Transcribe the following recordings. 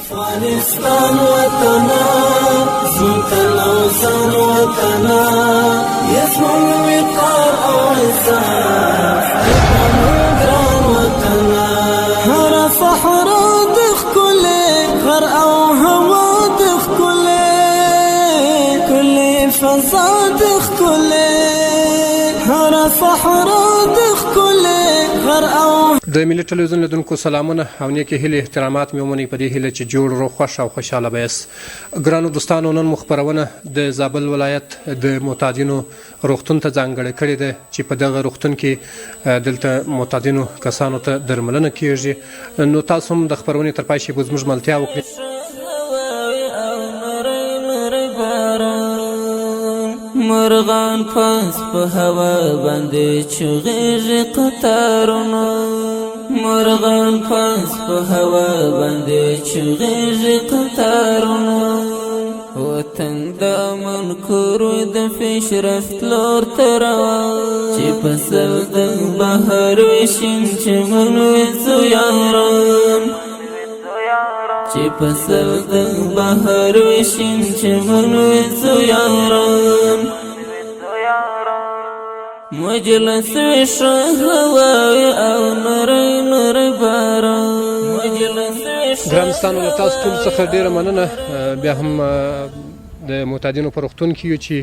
افغانستان وطنا زمتن اوزان وطنا یزمون وقار او عزت ایتمون گران وطنا هر صحرا دخ کلی غر او هوا دخ کلی فضا دخ کلی هر صحرا دخ کلی غر او د ملي ټلویزیون لیدونکو سلامونه او نیکې هیلې احترامات مې ومنئ په دې هیله چې جوړ روغ خوښ او خوشحاله به یاست. ګرانو دوستانو، نن مو خپرونه د زابل ولایت د معتادینو روغتون ته ځانګړې کړې ده چې په دغه روغتون کې دلته معتادینو کسانو ته درملنه کیږي. نو تاسو هم د خپرونې تر پای شی زموږ ملتیا وکړئ. مرغان پاس په هوا باندې چغېږي قطارونه، مرغان پاس په هوا باندې چغېږي قطارونه. وطن د امن کورو د پیشرفت لور ته روان، چې په سر د بهر وشین چمن وي زویاران، چې په سر د بهر وشین چمن وي زویاران. مجلس شه هواوي او نری نری باران، ګرانستانو له تاسو ټول څخه ډیره مننه. بیا هم د معتادینو په روغتون کې یو چې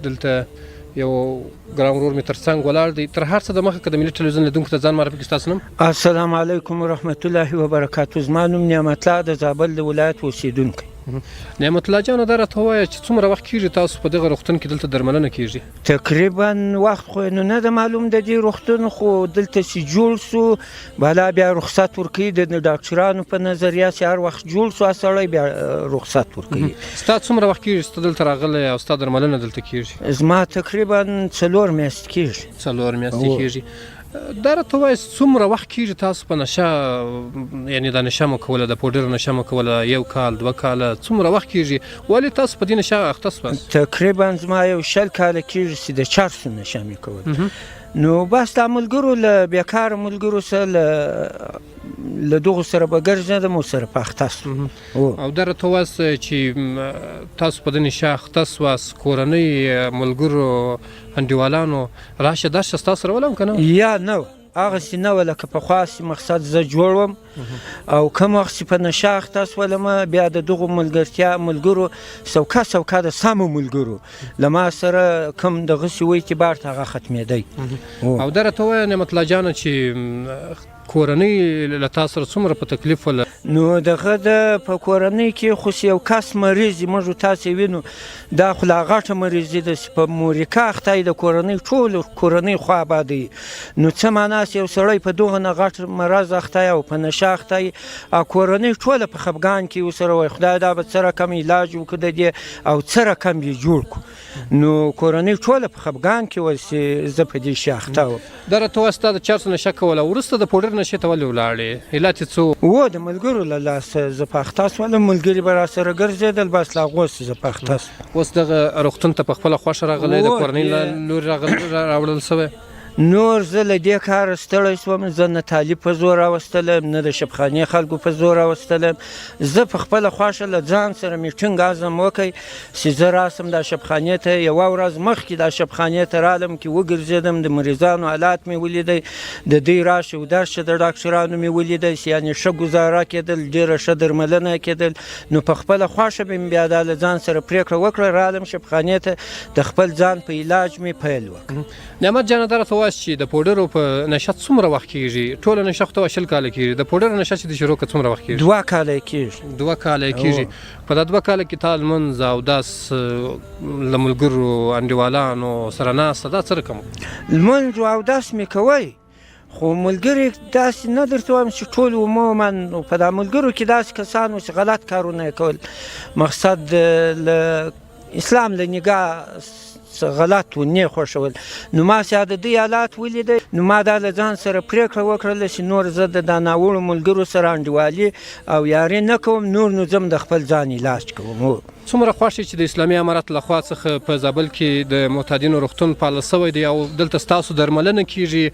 دلته یو ګران ورور مې تر څنګ ولاړ دی. تر هر څه د مخکې د ملي ټلویزیون لیدونکو ته ځان معرفي کړئ. ستاسو نوم؟ السلام علیکم ورحمت الله وبرکاتو. زما نوم نعمت الله د زابل د ولایت اوسیدونکی. نعمت الله جانه دا راته ووایه چې څومره وخت کېږي تاسو په دغه روغتون کې دلته درملنه کېږي؟ تقریبا وخت خو نو نه ده معلوم د دې روغتون، خو دلته چې جوړ سو بالا بیا رخصت ورکوي د ډاکټرانو په نظریه چې هر وخت جوړ سو سړی بیا رخصت ورکوي. ستا څومره وخت کېږي چې ته دلته راغلی او ستا درملنه دلته کېږي؟ زما تقریبا 4 میاشتې کېږي. 4 میاشتې کېږي. دا راته ووایه څومره وخت کېږي تاسو په نشه، یعنې دا نشه مو کوله، د پوډر نشه مو کوله، 1 کال 2 کاله، څومره وخت کېږي؟ ولې تاسو په دې نشه اخته سواست؟ تقریبا زما یو 20 کاله کېږي چې د چرسو نشه مې کوله. نو بس د ملګرو له بیکاره ملګرو سره له دغو سره به ګرځېدم او سره په اخته سوم. او دا راته ووایاست چې تاسو په دې نشه اخته سواست، کورنۍ ملګرو انډیوالانو راشه درشه ستاسو سره وله هم که نه؟ یا نه هغسې نه وه لکه پخوا چې مقصد زه جوړ وم او کوم وخت چې په نشه اخته سولمه بیا د دغو ملګرو سوکه د سمو ملګرو له ما سره کوم دغسې و اعتبار ته هغه ختمېدی. او دا راته ووایه نعمت الله جانه چې کورنۍ له تا سره څومره په تکلیف وله؟ نو دغه د په کورنۍ کې خو یو کس مریض دی، موږ تاسې وینو دا خو لا غټه مریضي ده چې په مورکه اخته د کورنۍ ټول کورنۍ خوا آبادوي. نو څه معنا چې یو سړی په دغه نه غټ مرض اخته او په نشه اخته او کورنۍ ټوله په خفګان کې ورسره وایي خدای دا به څه رقم علاج وکړو د دې او څه رقم یې جوړ کړو. نو کورنۍ ټوله په خفګان کې وایي چې زه په دې شي اخته وم. دا راته ووایه ستا د چرسو نشه کوله، وروسته د پوډر نشې ته ولې ولاړې؟ علت یې څه و؟ د ملګرو له لاسه زه په اخته سولم، ملګري به راسره ګرځېدل، بس له هغو څخه زه په اخته سوم. اوس دغه روغتون ته په خپله خوښه راغلی، د کورنۍ له لورې راوړل سوی؟ نور زه له دې کاره ستړی سوم، زه نه طالب په زور راوستلم نه د شبخانې خلکو په زور راوستلم. زه په خپله خوښه له ځان سره میټینګ عزم وکړ چې زه راسم دا شبخانې ته. یوه ورځ مخکې دا شبخانې ته رالم کې وګرځېدم، د مریضانو حالات مې ولیدی، د دوی راشه و درشه د ډاکټرانو مې ولیدی چې یعنې ښه ګزاره کېدل، ډېره ښه درملنه کېدل. نو په خپله خوښه به مې بیا دا له ځان سره پرېکړه وکړه رالم شبخانې ته، د خپل ځان په علاج مې پیل وکړ. نعمت جانه دا راته ووایه چې د پوډرو په نشه څومره وخت کېږي؟ ټوله نشه خو ته 20 کاله کېږي، د پوډر نشه چې د شروع کړه څومره وخت کېږي؟ 2 کاله کېږي. 2 کاله کېږي. په دا 2 کاله کې تا لمونځ او داس له ملګرو انډیوالانو سره ناسته دا څه رقم؟ لمونځ او داس مې کوی، خو ملګري داسې نه درته وایم چې ټول عموما په دا ملګرو کې داسې کسان وو چې غلط کارونه یې کول، مقصد له اسلام له نګاه غلط و نه خوښول. نو ما چې د دې حالات ولیدی نو ما دا له ځان سره پرېکړه وکړله چې نور زه د دا ناوړو ملګرو سره انډیوالي او یاري نه کوم، نور نو ځم د خپل ځان علاج کوم. څومره خوښ چې د اسلامي امارت لخوا څخه په زابل کې د معتادینو روغتون پالل شوی دی او دلته ستاسو درملنه کیږي،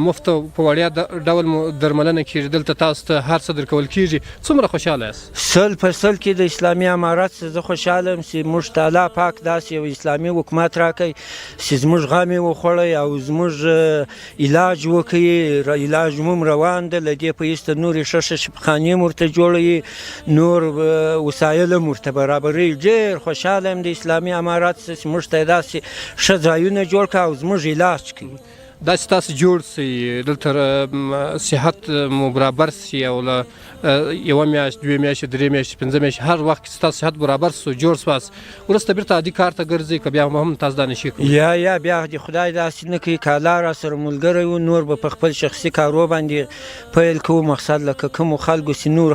مفت په وړیا ډول درملنه کیږي، دلته تاسو ته هر څه درکول کیږي، څومره خوشحاله یاست؟ 100% کې د اسلامي امارت څخه زه خوشحاله یم چې موږ ته الله پاک داسې یو اسلامي حکومت راکوي چې زموږ غم یې وخوړی او زموږ علاج وکړي، علاج مو روان ده، له دې په ایسته نورې ښه شفاخانې مو ورته جوړوي، نور وسایل هم ورته برابروي. ډېر خوشحاله یم د اسلامي امارت څخه چې موږ ته داسې ښه ځایونه جوړ کړه او زموږ علاج کوي. داسې تاسو جوړ سئ، دلته صحت مو برابر سي او له یوه میاشت، 2 میاشتې، 3 میاشتې، 5 میاشتې هر وخت کې ستاسو صحت برابر سو، جوړ سواست، وروسته بیرته عادي کار ته ګرځئ که بیا هم تاسو دا نشئ کولی؟ یا بیا د خدای داسې نه کوي که الله را سره ملګری و، نور به په خپل شخصي کارو باندې پیل کوو. مقصد لکه کومو خلکو چې نور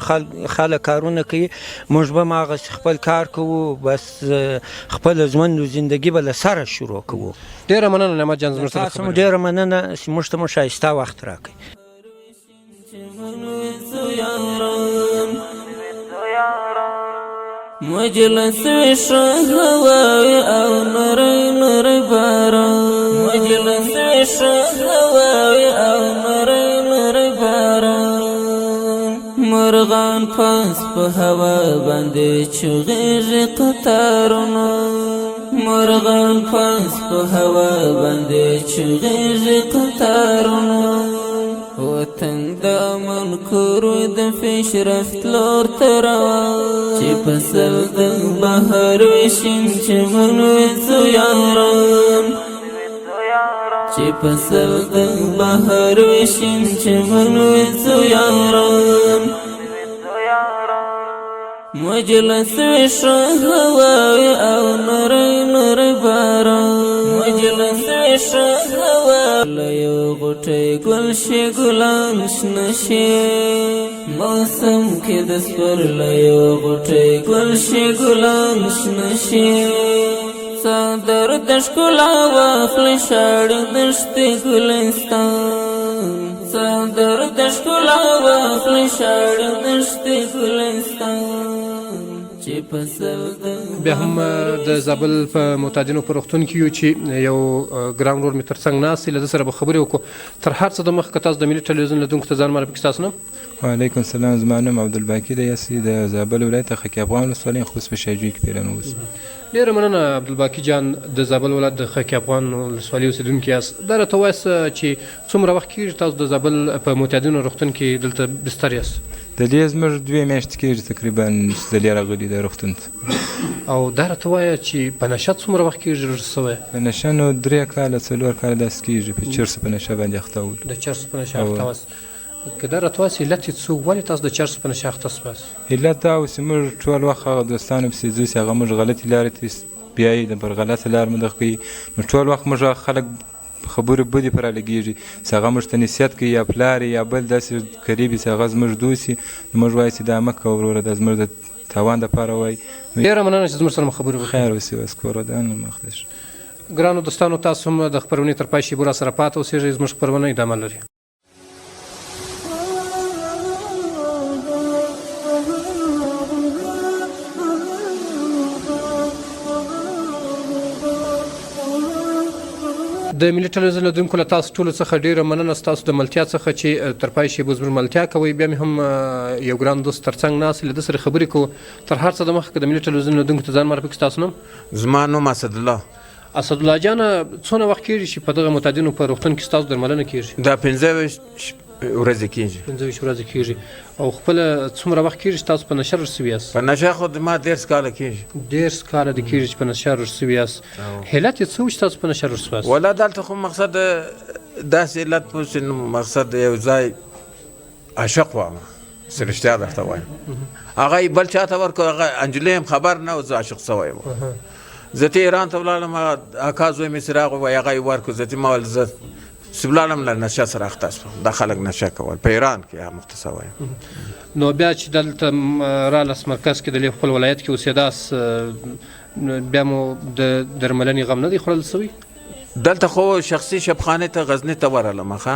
خلک کارونه کوي، موږ به هم هغسې خپل کار کوو، بس خپل ژوند و زندګي به له سره شروع کوو. ډېره مننه نعمت جان، زموږ سره تاسو مو ډېره مننه چې موږ ته مو ښایسته وخت راکړئ. مجلس ویشه هواوی او نری نری باران، مجلس ویشه هواوی او نری نری باران، مرغان پاس په هوا باندې چغیږي قطارونه، مرغان پاس په هوا باندې چغیږي قطارونه، وطن د امن کورو د پیشرفت لور ته روان، چې په سر د بهر وشین چمن وڅو یاران، چې په سر د بهر وشین چمن وڅو یاران، مجلس ویشه هواوی او نری نری باران، مجلس ویشه هواوی لیو غټی گل شي گلان شنه شي، موسم کې د سپرلیو غټی گل شي گلان شنه شي، څادر د ښکلا واخلي شاړې دښتې ګلستان، څادر د ښکلا واخلي شاړې دښتې ګلستان. بیا هم د زابل په معتادینو په روغتون کې یو چې یو ګران ورور مې تر څنګ ناست دی، له ده سره به خبرې وکړو. تر هر څه د مخکې تاسو د ملي ټلویزیون لیدونکو ته ځان معرفي کړئ. ستاسو نوم؟ وعلیکم السلام، زما نوم عبدالباقي دی، د زابل ولایت خکي افغان ولسوالۍ خصوص په شاجوی کې پیرن اوس. ډېره مننه عبدالباقي جان، د زابل ولایت د خکي افغان ولسوالۍ اوسېدونکي یاست. دا راته ووایاست چې څومره وخت کېږي تاسو د زابل په معتادینو روغتون کې دلته بستر یاست؟ د دې زموږ 2 میاشتې کېږي تقریبا چې د دې راغلي د روغتون ته. او دا راته ووایه چې په نشه څومره وخت کېږي رژ سوی؟ په نشه نو 3 کاله 4 کاله داسې کېږي، په چرسو په نشه باندې اخته ول. د چرسو په نشه اخته وست؟ که دا راته ووایاست علت یې څه و، ولې تاسو د چرسو په نشه اخته سواست؟ علت دا و چې موږ ټول وخت هغه دوستانو پسې ځو چې هغه موږ غلطې لارې ته بیایي، د پر غلطه لار مو دغه کوي، نو ټول وخت موږ خلک خبرې بدې پر لګېږي چې هغه موږ ته نصیحت کوي یا پلار یا بل داسې قریب چې هغه زموږ دوست وي، نو موږ وایو چې دا مه کوه وروره، دا زموږ د تاوان دپاره وایي. ډېره مننه چې زموږ سره مو خبرې وکړې. خیر اوسې، بس کور ودان مخ ته شه. ګرانو دوستانو، تاسو هم د خپرونې تر پای شیبو را سره پاتې اوسېږئ، زموږ خپرونه ادامه لري. د ملي ټلویزیون لیدونکو له تاسو ټولو څخه ډېره مننه ستاسو د ملتیا څخه چې تر پای شیبو زموږ ملتیا کوئ. بیا مې هم یو ګران دوست تر څنګ ناست، له ده سره خبرې کوو. تر هر څه د مخکې د ملي ټلویزیون لیدونکو ته ځان معرفي کړئ. ستاسو نوم؟ زما نوم اسدالله. اسدالله جانه، څونه وخت کېږي چې په دغه معتادینو په روغتون کې ستاسو درملنه کېږي؟ دا 15 ورځې کېږي. 15 ورځې کېږي. او خپله څومره وخت کېږي چې تاسو په نشه رژ سوي یاست؟ په نشه خو ما 13 کاله کېږي. 13 کاله د کېږي چې په نشه رژ سوي یاست. علت یې څه و چې تاسو په نشه رژ سواست؟ ولا دلته خو مقصد داسې علت پوه چې مقصد یو ځای عاشق وم، څه رښتیا درته وایم، هغه یې بل چا ته ورکړو، هغه انجلۍ هم خبر نه و زه عاشق سوی وم. زه ته ایران ته ولاړم، هغه اکا زوی مې څراغ ووایي، هغه یې ورکړو. زه ته ما ویل زه سبلالم له نشه سره اخته شوم. دا خلک نشه کول په ایران کې مختص وایم. نو بیا چې دلته رالاس مرکز کې د خپل ولایت کې اوسېداست، بیا مو د درملنې غم نه دی خوړل سوی؟ دلته خو شخصي شبخانې ته غزني ته ورغلم ښه،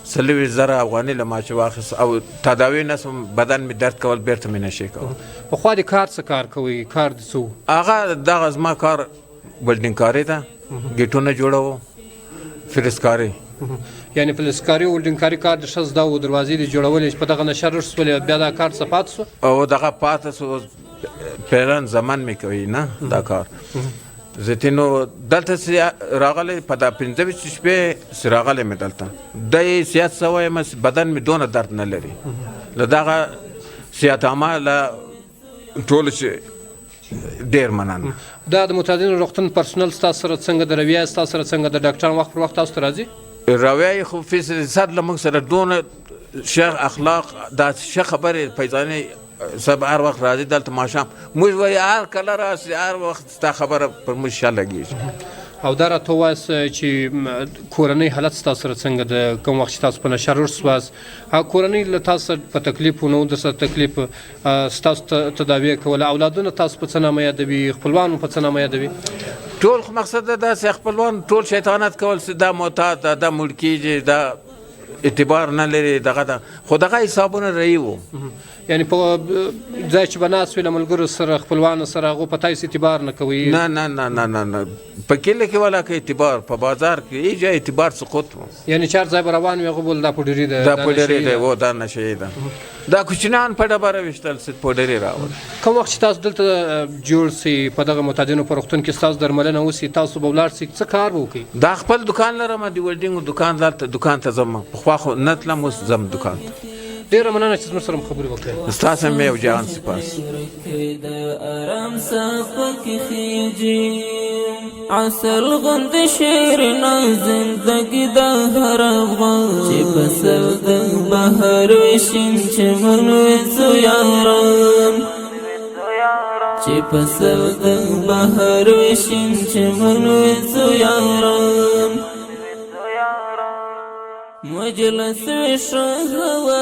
40,000 افغانۍ له ما چې واخیست او تداوی نه سوم بدن مې درد کول بیرته مې نشي کولی. پخوا د کار څه کار کوئ؟ کار د څه و؟ هغه دغه زما کار ولډینګ کاري ده، ګیټونه جوړوو، فلزکاري. یعنې فلزکاري او ولډینګ کار د ښه زده و، دروازې دې جوړولې چې په دغه نشه رشد شولې، بیا دا کار څه پاتې سو؟ او دغه پاتې سو پیران زمان مې کوي نه دا کار. زتینو دلته راغلی په دا 25 شپې راغلی مې دلته د سیاحت څه وایم بدن مې دونه درد نه لري له دغه سیاحت عامه له ټولو چې ډېر مننه. دا د متعددینو روغتون پرسونل ستاسو سره څنګه د رویه ستاسو سره څنګه د ډاکټرانو وخت پر وخت تاسو ته راځي؟ رویه یې خو فیصد له موږ سره دونه ښه اخلاق دا ښه خبرې فیضانې سب هر وخت راځي دلته ماښام موږ وایي هر کله راسي هر وخت ستا خبره پر موږ ښه لګېږي. او دا راته ووایاست چې کورنۍ حالت ستاسو سره څنګه د کوم وخت چې تاسو په نشه رشد سواست کورنۍ له تاسو سره په تکلیف و نه و در سره تکلیف ستاسو تداوی کوله، اولادونه تاسو په څه نامه یادوي، خپلوان په څه نامه یادوي؟ ټول خو مقصد دا داسې خپلوان ټول شیطانت کول چې دا معتاد دا مړ کېږي دا اعتبار نه لري دغه ده خو دغه حسابونه رهي وو. یعنې په ځای چې به ناست وي له ملګرو سره خپلوانو سره هغو په تاسو اعتبار نه کوي؟ نه نه نه نه نه نه په کلي کې ولا که اعتبار په بازار کې هېڅ ځای اعتبار سقوط و. یعنې چې هر ځای به روان وي هغه بول دا پوډري ده دا پوډري ده و دا نشهیي ده دا کوچنیان په ډبره ویشتل پوډري راوړل. کوم وخت چې تاسو دلته جوړ سئ په دغه متعدینو په روغتون کې ستاسو درملنه وسي تاسو به ولاړ سئ څه کار به وکړئ؟ دا خپل دکان لرم د ولډینګ دکان دلته دکان ته ځم پخوا خو نه تلم اوس ځم دکان ته. ډېره مننه چې زموږ سره خبرې وکړې. ستاسو هم یو جهان سپاس. د آرام صفا کې خیجي عسل غوند شیرنا زندگی د هر افغان چې په سر د بهر وشین چې منوي زو یاران چې په سر د بهر وشین چې منوي زو یاران مجلس شهوه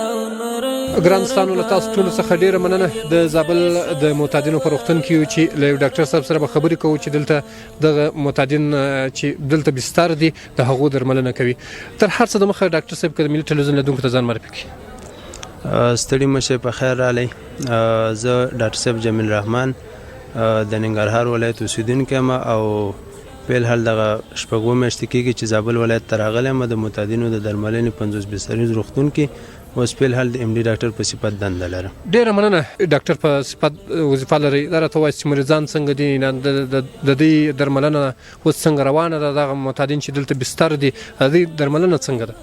او نور. ګرانستانو له تاسو ټولو څخه ډیره مننه. د زابل د معتادینو په روغتون کې یو چې له یو ډاکټر صاحب سره به خبرې کوو چې دلته دغه معتادین چې دلته بستر دي د هغو درملنه کوي. تر هر څه دمخه ډاکټر صاحب که د ملي ټلویزیون لیدونکو ته ځان معرفي کړي. ستړي مشه په خیر رالی. زه ډاکټر صاحب جمیل رحمان د ننګرهار ولایت اوسیدونکی یم او فعل حال دغه شپږو میاشتې کېږي چې زابل ولایت ته راغلی یم د معتادینو د درملنې 50 بستریز روغتون کې اوس فعل حال د ایم ډي ډاکټر په صفت دنده لرم. ډیره مننه ډاکټر په صفت وظیفه لري. دا راته ووایاست چې مریضان څنګه دي د دې درملنه اوس څنګه روانه ده دغه معتادین چې دلته بستر دي د دې درملنه څنګه ده؟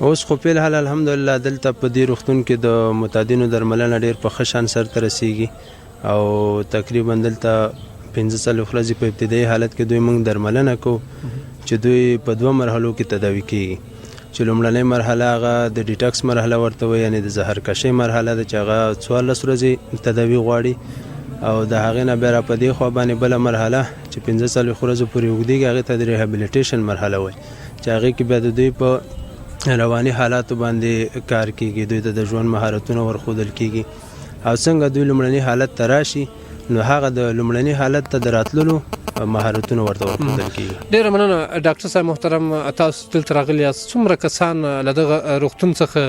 اوس خو فعل حال الحمدلله دلته په دې روغتون کې د معتادینو درملنه ډېر په ښه شان سرته رسیږي او تقریبا دلته 15 ورځې په ابتدایي حالت کې دوی موږ درملنه کوو چې دوی په 2 مرحلو کې تداوي کیږي چې لومړنۍ مرحله هغه د ډیټاکس مرحله ورته وایي یعنې د زهرکشۍ مرحله ده چې هغه 14 ورځې تداوي غواړي او د هغې نه بیا را په دې خوا باندې بله مرحله چې 15 ورځو پورې اوږدېږي هغې ته د ریهابلیټیشن مرحله وایي چې هغې کې بیا د دوی په رواني حالاتو باندې کار کیږي دوی ته د ژوند مهارتونه ورښودل کیږي او څنګه دوی لومړني حالت ته راشي نو هغه د لومړني حالت ته د راتللو مهارتونه ورته ورښودل کیږي. ډیره مننه ډاکټر صاحب محترم. تاسو دلته راغلي یاست څومره کسان له دغه روغتون څخه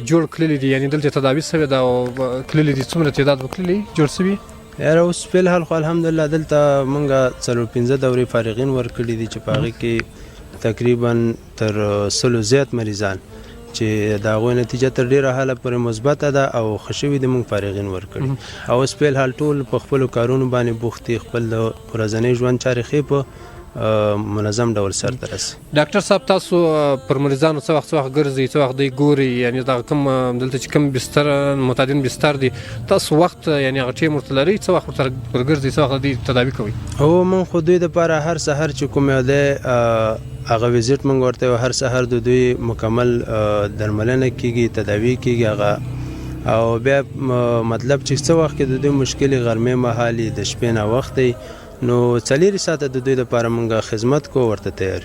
جوړ کړلي دي یعنې دلته تداوي سوي ده او کړلي دي څومره تعداد وکړلي جوړ سوي؟ یاره اوس فی الحال خو الحمدلله دلته موږ 4-15 دورې فارغین ورکړي دي چې په هغې کې تقریبا تر 100 زیات مریضان چې د هغوی نتیجه تر ډېره حاله پورې مثبته ده او ښه شوي دي موږ فارغین ورکړي او اوس فی الحال ټول په خپلو کارونو باندې بوخت دي خپل د ورځنۍ ژوند چارې ښې په منظم ډول سرته رسي. ډاکټر صاحب تاسو پر مریضانو څه وخت ګرځئ څه وخت دوی ګوري یعنې دغه کوم دلته چې کوم بستر معتادین بستر دي تاسو وخت یعنې هغه ټیم ورته لرئ څه وخت ورته ګرځئ څه وخت دوی تداوي کوئ؟ هو موږ خو دوی دپاره هر سهار چې کوم یو دی هغه ویزیټ موږ ورته یو هر سهار د دوی مکمل درملنه کیږي تداوي کیږي هغه او بیا مطلب چې څه وخت کې د دوی مشکلې غرمې مهالي د شپې نه وخت دی نو 4 ساعته د دوی لپاره موږ خدمت کوو ورته تیار.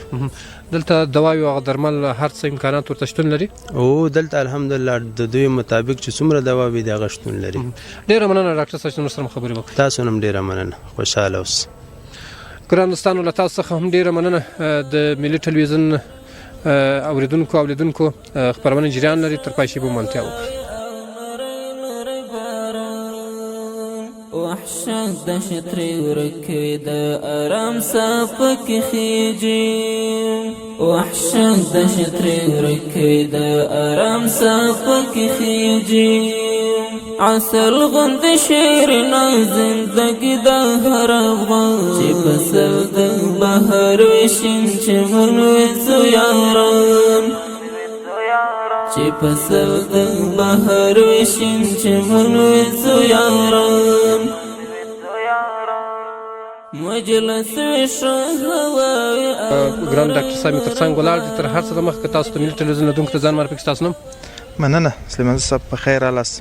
دلته دوايو او درمل هر څه امکانات ورته شتون لري او دلته الحمدلله د دوی مطابق چې څومره دوا وي دغه شتون لري. ډیره مننه ډاکټر صاحب چې سره خبرې وکړې. تاسو هم ډیره مننه خوشاله اوس. ګرانستانو له تاسو څخه هم ډیره مننه. د ملي ټلویزیون اوریدونکو او لیدونکو خپرونه جریان لري تر پای شی به ملتیا وکړي. وحشت د شتري ورکوي د آرام صفه کې خيږي وحشت د شتري ورکوي د آرام صفه کې خيږي عسل غند شعر نا زندگی د هر افغان چې په سر د بهر وشین چې منوځو یاران چې په سر د بهر وشین چې منوځو یاران مجلس شهوي ګران ډاکټر صاحب تر څنګ ولاړ دي تر هر څه د مخکې تاسو ته ملي ټلویزیون لیدونکو ته ځان معرفي کړئ. ستاسو نوم؟ مننه سلیمان صاحب په خیر رالاست.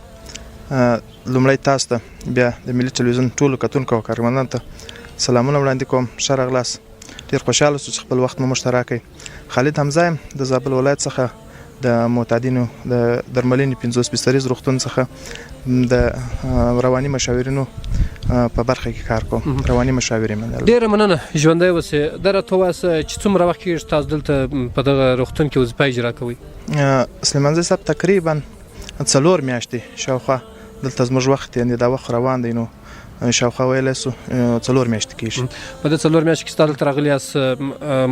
لومړی تاسو ته بیا د ملي ټلویزیون ټولو کتونکو او کارمندانو ته سلامونه وړاندې کوم. ښه راغلاست. ډېر خوشحاله شو چې خپل وخت مو مشترک کړئ. خالد حمزه یم د زابل ولایت څخه د معتادینو د درملنې 50 سپیڅلیز روغتون څخه د رواني مشاورینو په برخه کې کار کوم. رواني مشاور یم. ډېره مننه. ژوندی اوسئ. دا راته ووایاست چې څومره وخت کېږي تاسو دلته په دغه روغتون کې وظیفه اجرا کوئ؟ سلیمان صاحب تقریبا 4 میاشتې شاوخوا دلته زموږ وخت یعنې دا وخت روان دی نو شاوخوا ویلی سو 4 میاشتې کېږي. په دې 4 میاشتو کې تاسو دلته راغلي یاست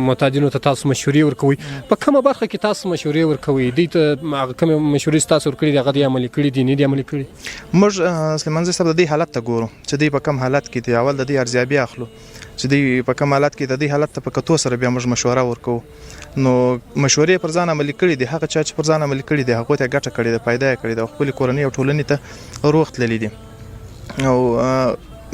معتادینو ته تاسو مشورې ورکوئ. په کومه برخه کې تاسو مشورې ورکوئ؟ دوی ته هغه کومې مشورې چې تاسو ورکړي دي هغه دوی عملي کړي دي نه دي عملي کړي؟ موږ سلیمان صاحب د دې حالت ته ګورو چې دوی په کوم حالت کې دي. اول د دې ارزیابي اخلو چې دوی په کوم حالت کې د دې حالت ته په کتو سره بیا موږ مشوره ورکوو. نو مشورې پر ځان عملي کړي دي. هغه چا چې پر ځان عملي کړي دي هغو ته ګټه کړې ده، فایده یې کړې ده او خپلې کورنۍ او ټولنې ته روغ تللي دي. او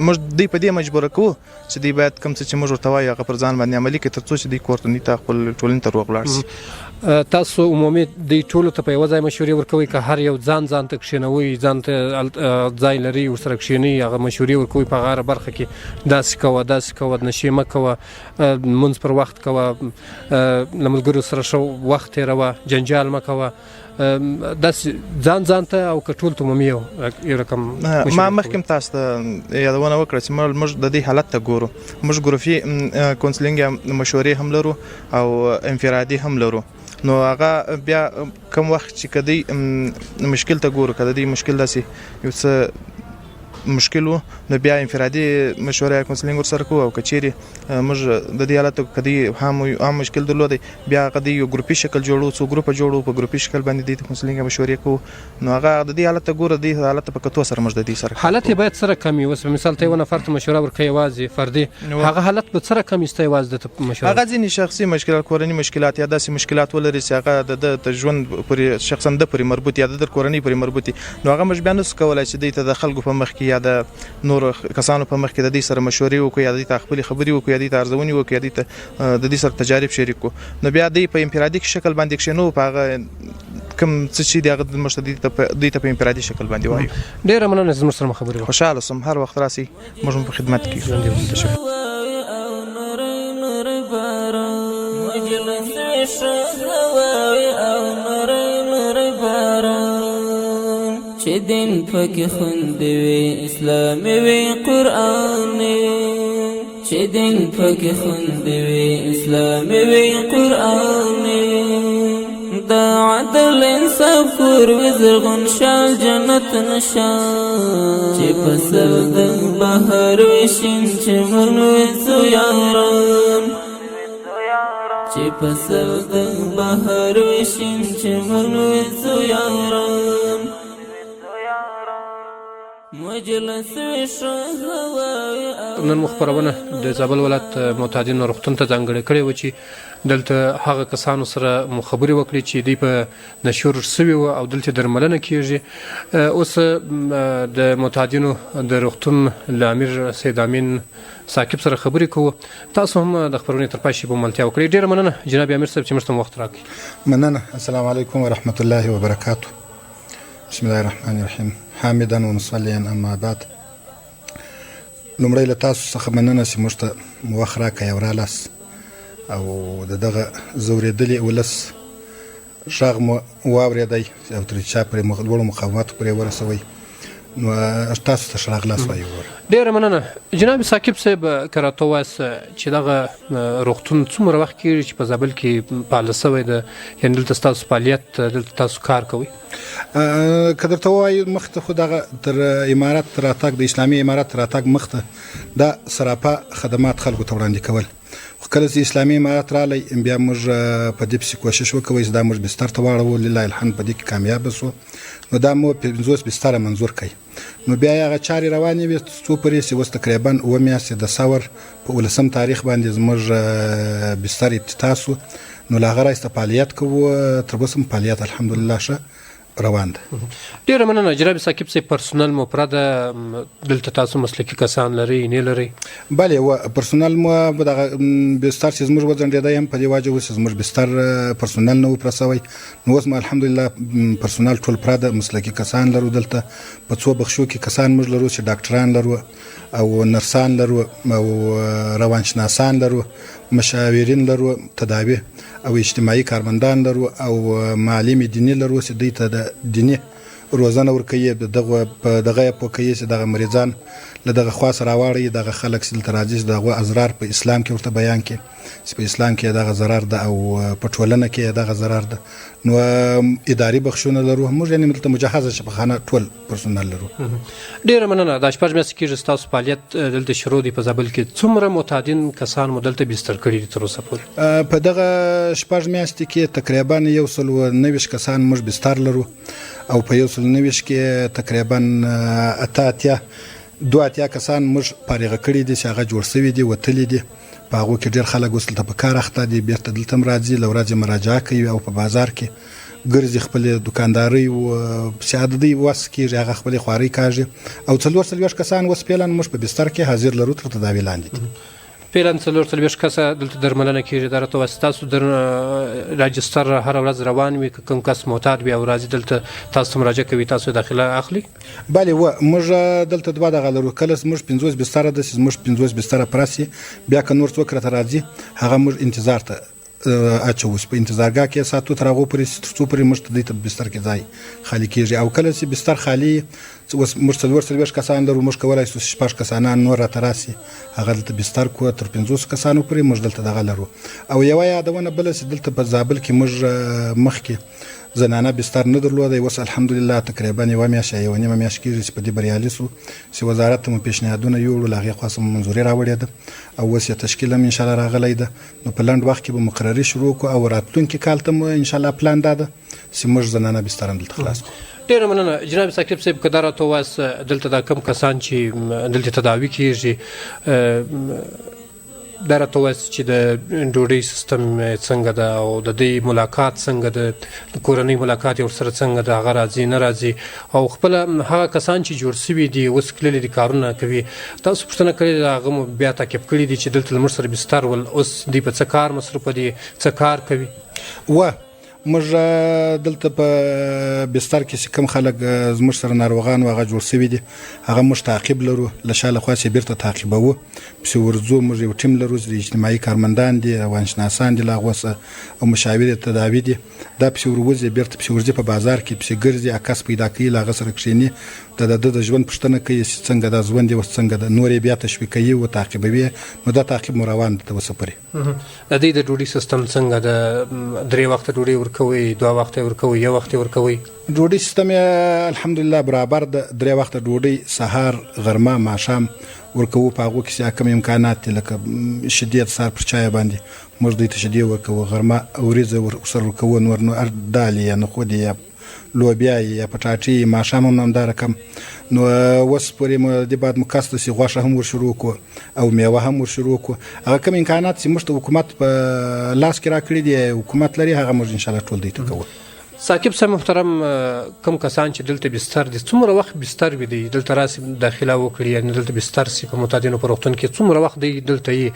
موږ دوی په دې مجبوره کوو چې دوی باید کوم څه چې موږ ورته وایو هغه پر ځان باندې عملي کړي تر څو چې دوی کورنۍ ته خپل ټولنې ته روغ لاړ شي. تاسو عمومي دوی ټولو ته په یوه ځای مشورې ورکوئ که هر یو ځان ته کښېنوئ ځان ته ځای لري ورسره کښېنئ هغه مشورې ورکوئ په هغه برخه کې داسې کوه داسې کوه نشې مه کوه لمونځ پر وخت کوه له ملګرو سره ښه وخت تېروه جنجال مه کوه داسې ځان ته او که ټول ته عمومي یو رقم ما مخکې تاسو ته یادونه وکړه چې موږ د دې حالت ته ګورو. موږ ګروپي کونسلینګ مشورې هم لرو او انفرادي هم لرو. نو هغه بیا کوم وخت چې کدی مشکل ته ګورو کده دی مشکل داسې یو څه مشکل وو نو بیا انفرادي مشوره کونسلینګ ورسره کوو او کچېرې موږ د دې حالت کدی هم مشکل درلودی بیا کدی یو ګروپي شکل جوړو څو ګروپ جوړو په ګروپي شکل باندې د کونسلینګ مشورې کوو. نو هغه د دې حالت ته ګورو د حالت په کتو سره موږ د دې سره حالت باید سره کمی وس مثال ته یو نفر ته مشوره ورکوي یوازې فردي هغه حالت به سره کمی است یوازې د مشوره هغه ځینې شخصي مشکلات کورنۍ مشکلات یا داسې مشکلات ولري چې هغه د ژوند پورې شخصا د پورې مربوط یا د کورنۍ پورې مربوط نو هغه موږ بیا نس کولای چې د خلکو په مخ کې یا د نور کسانو په مخ کې د دې سره مشورې وکړو یا د خپل خبرې وکړو یا د ارزونې وکړو یا د دې سره تجارب شریک کو. نو بیا د په انفرادي شکل باندې کښینو په هغه کوم څه چې دغه مشتدي ته په انفرادي شکل باندې وایو. ډیره مننه زموږ سره خبرې وکړه. خوشاله سم هر وخت راسي موږ په خدمت کې یو. چې دین پکې خوندوي اسلامي وي قرآن چې دین پکې خوندوي اسلامي وي قرآن دا عدل انصاف کور وزرغون شال جنت نشان چې پسر د بهر وشین چې منوځو یاران چې پسر د بهر وشین چې منوځو یاران نن مخبرونه د زابل ولایت معتادینو روغتون ته ځانګړې کړې و چې دلته هغه کسانو سره خبرې وکړي چې دوی په نشور سوي وو او دلته درملنه کیږي. اوس د معتادینو د روغتون له امیر سید امین ثاقب سره خبرې کوو. تاسو هم د خبرونې تر پای به ملتیا وکړئ. ډېره مننه جناب امیر صاحب چې موږ ته وخت راکړئ. مننه. السلام علیکم ورحمة الله وبرکاته. بسم الله الرحمن الرحیم. حامدا ومصليا اما بعد. لومړی له تاسو څخه مننه چې موږ ته وخت راکړئ او رالاست او دغه ځورېدلي ولس غږ مو واورېدی او تر چا پورې لوړو مقاماتو پورې ورسوئ نو تاسو ته ښه راغلاست وایو. ډېره مننه جناب ثاقب صاحب، که راته ووایاست چې دغه روغتون څومره وخت کېږي چې په زابل کې فعاله شوی ده، یعنې دلته ستاسو فعالیت، دلته تاسو کار کوئ؟ که درته ووایو مخته خو دغه تر امارت راتګ، د اسلامي امارت راتګ مخته دا سراپا خدمات خلکو ته وړاندې کول، خو کله چې اسلامي امارت رالی بیا موږ په دې پسې کوشش وکوئ چې دا موږ بستر ته واړوو. لله الحمد په دې کې کامیابه شو. نو دا مو 50 بستره منظور کړئ. نو بیا هغه چارې روانې وې څو پورې چې اوس تقریبا 9 میاشتې د ثور په 19 تاریخ باندې زموږ بستر افتتاح شو. نو له هغه راهیسته فعالیت کوو، تر اوسه هم فعالیت الحمدلله ښه روان ده. ډېره مننه جناب ثاقب صاحب. پرسونل مو پوره ده؟ دلته تاسو مسلکي کسان لرئ نه لرئ؟ بله، پرسونل مو دغه بستر چې زموږ وځنډېدی هم په دې وجه و چې زموږ بستر پرسونل نه و پوره شوی. نو اوس مو الحمدلله پرسونل ټول پوره ده، مسلکي کسان لرو. دلته په 2 بخشو کې کسان موږ لرو چې ډاکټران لرو او نرسان لرو او روانشناسان لرو، مشاورین لرو تداوی، او اجتماعي کارمندان لرو او معلم دیني لرو چې دوی ته د دیني روزنه ورکوي. دغه پوکوي چې دغه مریضان له دغه خوا سره راواړي، دغه خلک چې دلته راځي چې دغه اضرار په اسلام کې ورته بیان کړي چې په اسلام کې دغه ضرر ده او په ټولنه کې دغه ضرر ده. نو اداري بخښونه لرو موږ، یعنې دلته مجهزه شفاخانه ټول پرسونل لرو. ډېره مننه. دا 4 میاشتې کېږي ستاسو فعالیت دلته شروع دی په زابل کې. څومره معتادین کسان مو دلته بستر کړي دي تر اوسه پورې؟ په دغه 4 میاشتې کې تقریبا 190 کسان موږ بستر لرو او په 190 کې تقریبا 82 کسان موږ فارغه کړي دي چې هغه جوړ شوي دي، وتلي دي. په هغو کې ډېر خلک اوس دلته په کار اخته دي، بیرته دلته هم راځي، له ورځې مراجعه کوي او په بازار کې ګرځي، خپلې دوکاندارۍ چې عددي وس کېږي هغه خپلې خوارۍ کاږي. او 44 کسان اوس فعلا موږ په بستر کې حاضر لرو، تر تداوي لاندې دي. فعلا 44 کسه دلته درملنه کېږي. دا راته وایاست تاسو راجستر هره ورځ روان وي، که کوم کس معتاد وي او راځي دلته تاسو ته مراجعه کوي، تاسو داخله اخلي؟ بله، موږ دلته 2 دغه لرو. کله موږ 50 بستره ده چې موږ 50 بستره پراسي، بیا که نور څوک راته راځي هغه موږ انتظار ته اچوو، په انتظارګاه کې ساتو تر هغو پورې تر څو پورې موږ ته دوی ته بستر کې ځای خالي کېږي. او کله چې بستر خالي اوس موږ 44 کسان لرو، موږ کولی شو 6 کسانان نور راته راسي، هغه دلته بستر کو تر 50 کسانو پورې موږ دلته دغه لرو. او یوه یادونه بله چې دلته په زابل کې موږ مخکې زنانه بستر نه درلوده، اوس الحمدلله تقریبا 1 میاشت یا 1.5 میاشت کېږي چې په دې بریالي شو چې وزارت ته مو پیشنهادونه یوړو، له هغې خوا څخه منظوري راوړې ده او اوس یې تشکیل هم انشاءالله راغلی ده. نو په لنډ وخت کې به مقرري شروع کړو او راتلونکي کال ته مو انشاءالله پلان دا ده چې موږ زنانه بستر هم دلته خلاص کړو. ډېره مننه جناب ثاقب صاحب. که دا راته ووایاست دلته دا کم کسان چې دلته تداوي کېږي، دا راته ووایاست چې د ډوډۍ سیستم څنګه ده او د دې ملاقات څنګه ده، د کورنۍ ملاقات یې ورسره څنګه ده، هغه راځي نه راځي، او خپله هغه کسان چې جوړ شوي دي اوس تللي دي کارونه کوي، تاسو پوښتنه کړې ده هغه مو بیا تعقیب کړي دي چې دلته له موږ سره بستر ول، اوس دوی په څه کار مصروفه دي، څه کار کوي؟ موږ دلته په بستر کې چې کوم خلک زموږ سره ناروغان او هغه جوړ شوي دي هغه موږ تعقیب لرو، له شا لخوا چې بیرته تعقیبوو، پسې ورځو. موږ یو ټیم لرو چې اجتماعي کارمندان دي، روانشناسان دي، له هغو څخه او مشاور تداوي دي، دا پسې وروځي، بیرته پسې ورځي په بازار کې پسې ګرځي، عکس پیدا کوي، له هغه سره کښېني، د ژوند پوښتنه کوي چې څنګه دا ژوند یې اوس څنګه ده، نور یې بیا تشویقوي او تعقیبوي. نو دا تعقیب مو روان ده تر اوسه پورې. د دې د ډوډۍ سیستم څنګه ده؟ 3 وخته ډوډۍ ورکوئ، 2 وخته ورکوئ، 1 وخت ورکوئ؟ ډوډۍ سیستم یې الحمدلله برابر ده. 3 وخته ډوډۍ سهار، غرمه، ماښام ورکوو. په هغو کې چې کوم امکانات دي لکه شیدې د سهار پر چایه باندې موږ دوی ته شیدې ورکوو، غرمه وریځه ورسره ورکوو، نور دال یا نخود یا لوبیا یا پټاټې، ماښام هم همدا رقم. نو اوس پورې مو د بعد مکسته چې غوښه هم ورشروع کړو او میوه هم ورشروع کړو. هغه کوم امکانات چې موږ ته حکومت په لاس کې راکړي دي، حکومت لري، هغه موږ انشاءالله ټول دوی ته کوو. ثاقب صاحب محترم، کوم کسان چې دلته بستر دي، څومره وخت بستر وي دی دلته راسي داخله وکړي، یعنې دلته بستر سي په معتادینو په روغتون کې څومره وخت دی دلته یي،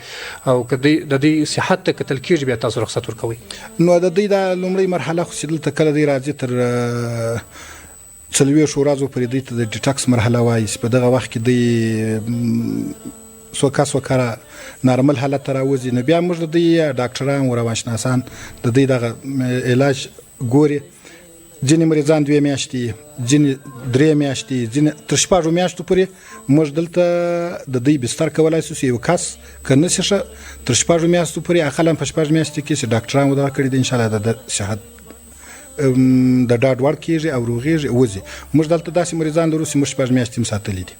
او که د دې صحت ته کتل کېږي بیا تاسو رخصت ورکوئ؟ نو د دوی دا لومړۍ مرحله خو چې دلته کله دوی راځي تر 40 ورځو پورې دوی ته د ډیټاکس مرحله وایي چې په دغه وخت کې دوی سوکا نارمل حالت ته راوځي. نو بیا موږ د دوی ډاکټران او روانشناسان د دوی دغه علاج ګوري ځینې مریضان 2 میاشتې ځینې 3 میاشتې ځینې تر 6 میاشتو پورې موږ دلته د دوی بستر کولای شو یو کس که نه شي ښه تر 6 میاشتو پورې اقلا په 6 میاشتې کې چې ډاکټران ودغه کړي دي ان شاء الله د صحت د ډاډ وړ کېږي او روغېږي وځي. موږ دلته داسې مریضان لرو چې موږ 6 میاشتې هم ساتلي دي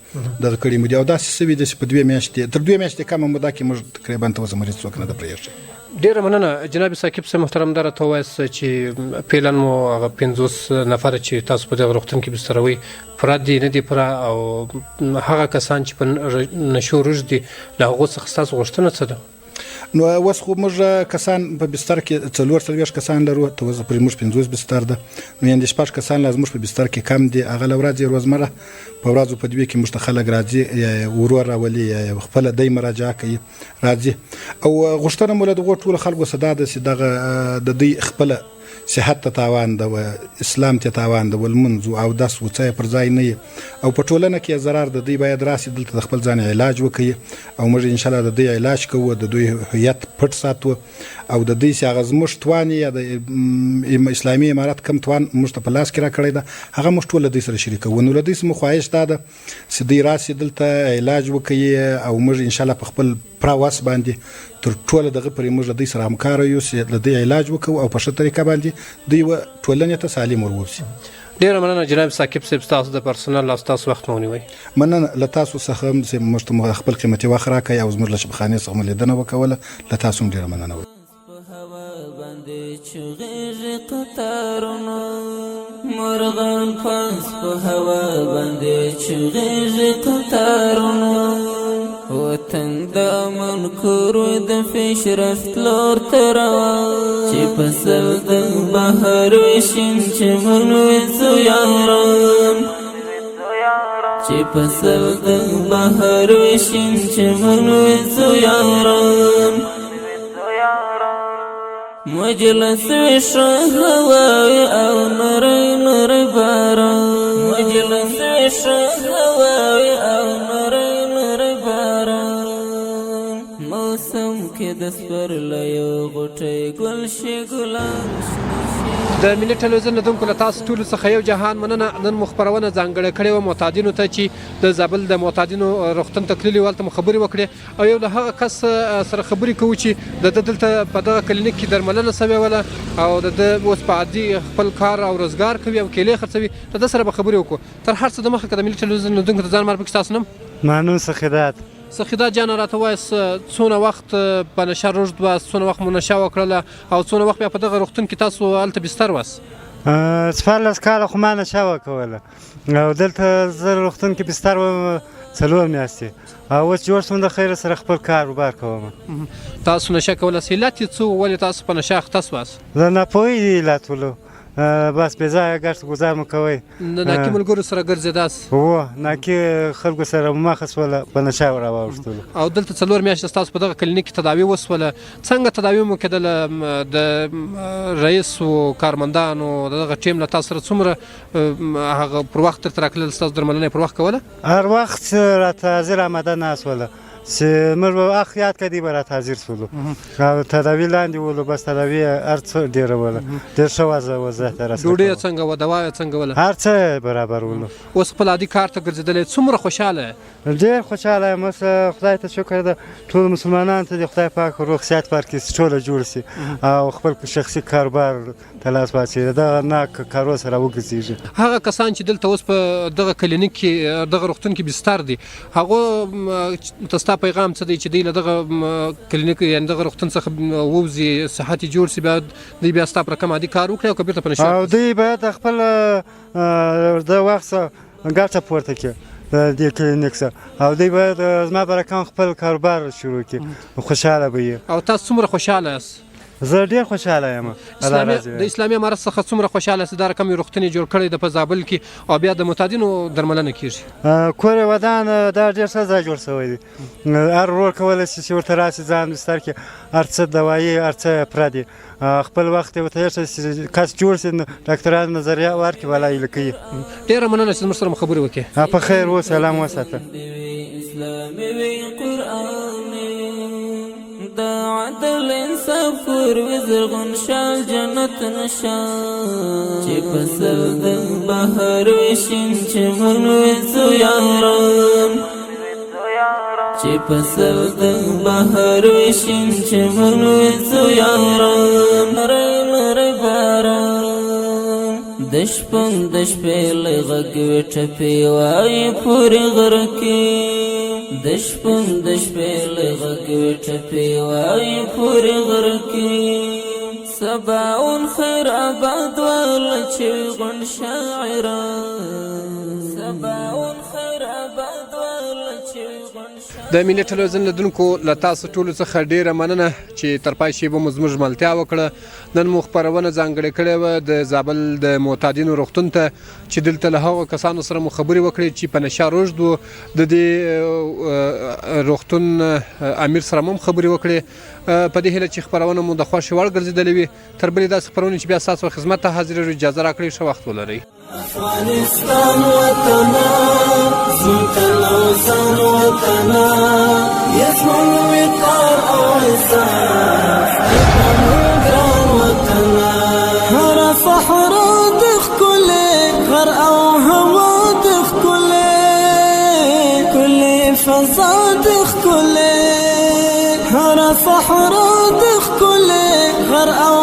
دغه کړي مو دي او داسې سوي دي چې په 2 میاشتې تر 2 میاشتې کمه موده کې موږ تقریبا ته مریض څوک نه ده پرېږدي. ډیره مننه جناب ثاقب صاحب محترم دا راته ووایاست چې فعلا مو هغه 50 نفره چې تاسو په دغه روغتون کې بستروئ پوره دي نه دي پوره او هغه کسان چې په نشو روږدي له هغو څخه ستاسو غوښتنه څه ده؟ نو اوس خو موږ کسان په بستر کې 40 کسان لرو ته اوس پرې موږ 50 بستر ده نو یعنې 6 کسان لازم موږ په بستر کې کم دي هغه له ورځې روزمره په ورځو په دوی کې موږ ته خلک راځي یا ورور راولي یا خپل دای مراجعه کوي راځي او غوښتنه مو له دغو ټولو خلکو صدا ده چې دغه د دوی خپل صحت ته تاوان ده و اسلام ته تاوان ده ولمنځ او داس وڅای پر ځای نه او په ټولنه کې ضرر ده دوی باید راسي دلته د خپل ځان علاج وکړي او موږ ان شاء الله د دوی علاج کوو د دوی هویت پټ ساتو او د دوی څنګه زموږ توان یا د اسلامي امارات کم توان موږ ته په لاس کې را کړی ده هغه موږ ټول د دوی سره شریکو نو له دوی سره خواهش ده چې دوی راسي دلته علاج وکړي او موږ ان شاء الله په خپل پرواز باندې تر ټوله دغه پرې موږ د دوی سره همکار یو چې د دوی علاج وکړو او په ښه طریقه باندې دوی ټولنې ته سالم ورسي. ډیره مننه جناب ثاقب صاحب تاسو د پرسونل او تاسو وخت مو ونیوئ. مننه له تاسو څخه چې موږ ته خپل قیمتي وخت راکړئ او زموږ له شبخانې څخه مو لیدنه وکوله له تاسو هم ډیره مننه. چغیږي قطارونه مرغان پاس په هوا باندې چغیږي قطارونه وطن د امن کورو د پیشرفت لور ته روان چې په سر د بهر وشین چمن وي زویاران چې په سر د بهر وشین چمن وي زویاران مجلس وشو هواوي او نري نري باران مجلس وشو هواوي او نري نري باران موسم کې د سپرلیو غوټۍ ګل شي ګلان د ملي ټلویزیون لیدونکو له تاسو ټولو څخه یو جهان مننه. نن مو خپرونه ځانګړې کړې وه معتادینو ته چې د زابل د معتادینو روغتون ته تللي وو هلته مو خبرې وکړې او یو له هغه کس سره خبرې کوو چې د ده دلته په دغه کلینیک کې درملنه سوې وله او د ده اوس په عادي خپل کار او روزګار کوي او کیلې خرڅوي له ده سره به خبرې وکړو. تر هر څه دمخه که د ملي ټلویزیون لیدونکو ته ځان معرفي کړي ستاسو نوم؟ معنون سخیدات. سخیدات جان راته ووایاست څونه وخت په نشه روږد وه څونه وخت مو نشه وکړله او څونه وخت بیا په دغه روغتون کې تاسو هلته بستر واست؟ 14 کاله خو ما نشه وکوله او دلته زه روغتون کې بستر وم 4 میاشتې او اوس جوړ شوم د خیره سره خپل کاروبار کوم. تاسو نشه کوله علت یې څه و ولې تاسو په نشه اخته سواست؟ د ناپوهۍ علت ولو بس بې ځایه ګشت ګزار مو کوئ د ناکي ملګرو سره ګرځېداست؟ هو ناکي خلکو سره مخه شوله په نشه راواوښتلو او دلته 4 میاشتې ستاسو په دغه کلینیک کې تداوي وسوله څنګه تداوي مو کېدله د رئیس و کارمندانو دغه ټیم له تاسو سره څومره هغه پر وخت درته راکړل ستاسو درملنه پر وخت کوله؟ هر وخت راته حاضر آمده ناست وله چې موږ به اخ یاد کړي به راته حاضر شولو او تداوي لاندې ولو بس تداوي هر څه ډېره وله ډېر ښه وضع ته رسېدله. ډوډۍ یې څنګه وه دوا یې څنګه وله؟ هر څه برابر ولو. اوس خپل عادي کار ته ګرځېدلی څومره خوشحاله یې؟ ډېر خوشحاله یم اوس خدای ته شکر ده ټولو مسلمانانو ته د خدای پاک روغ صحت ورکړي چې ټوله جوړ شي او خپل شخصي کاروبار ته لاس واچوي دغه ناک کارو سره وګرځېږي. هغه کسان چې دلته اوس په دغه کلینیک کې دغه روغتون کې بستر دي هغو ته ستا پیغام څه دی چې دوی له دغه کلینیک یعنې دغه روغتون څخه ووځي صحت یې جوړ شي دوی بیا ستا په رقم عادي کار وکړي او که بیرته په نشه او دوی باید خپل د وخت څخه ګټه پورته کړي د دې کلینیک څخه او دوی باید زما په رقم خپل کاروبار شروع کړي خوشحاله به وي. او تاسو څومره خوشحاله یاست؟ زه ډېر خوشحاله یم. د اسلامي امارت څخه څومره خوشحاله یاست دا رقم یې روغتون یې جوړ کړی ده په زابل کې او بیا د معتادینو درملنه کېږي؟ کور ودان دا ډېر ښه ځای جوړ شوی دی هر ورور کولی شي چې ورته راشي ځان بستر کې هر څه دوایي هر څه پوره دي خپل وخت یې ورته ایښی چې کس جوړ شي ډاکټران نظریه ورکړي والا یې کوي. ډېره مننه چې زموږ سره مو خبرې وکړې. په خیر اوس سلام وساته. د عدل انصاف کور وي زرغون شال جنت نشان چې فصل د بهر وي شین چمن وي زویاران چې فصل د بهر وي شین چمن وي زویاران نری نری باران د شپون د شپې له غږ وي ټپې وایي پورې غره کې د شپون د شپې له غږ وي ټپې وایي پورې غره کې سباون خیر آباد واله چې غونډ شاعران سباون خیر آباد واله چې غونډ د ملي ټلویزیون لیدونکو له تاسو ټولو څخه ډیره مننه چې تر پای شیبه مو زموږ ملتیا وکړه. نن مو خپرونه ځانګړې کړې وه د زابل د معتادینو روغتون ته چې دلته له هغو کسانو سره مو خبرې وکړې چې په نشه روږد وو. د دې روغتون امیر سره مو خبرې وکړې په دې هیله چې خپرونه مو د خوښې وړ ګرځېدلې وي. تر بلې داسې خپرونې چې بیا ستاسو خدمت ته حاضرېږو اجازه راکړئ ښه وخت ولرئ. افغانستان وطنا زموږ وطن وطنا يزمن وقار او عزاز ګران وطنا هر صحرا د ښکلې غر او هوا د ښکلې کلې فضا د ښکلې هر صحرا د ښکلې غر او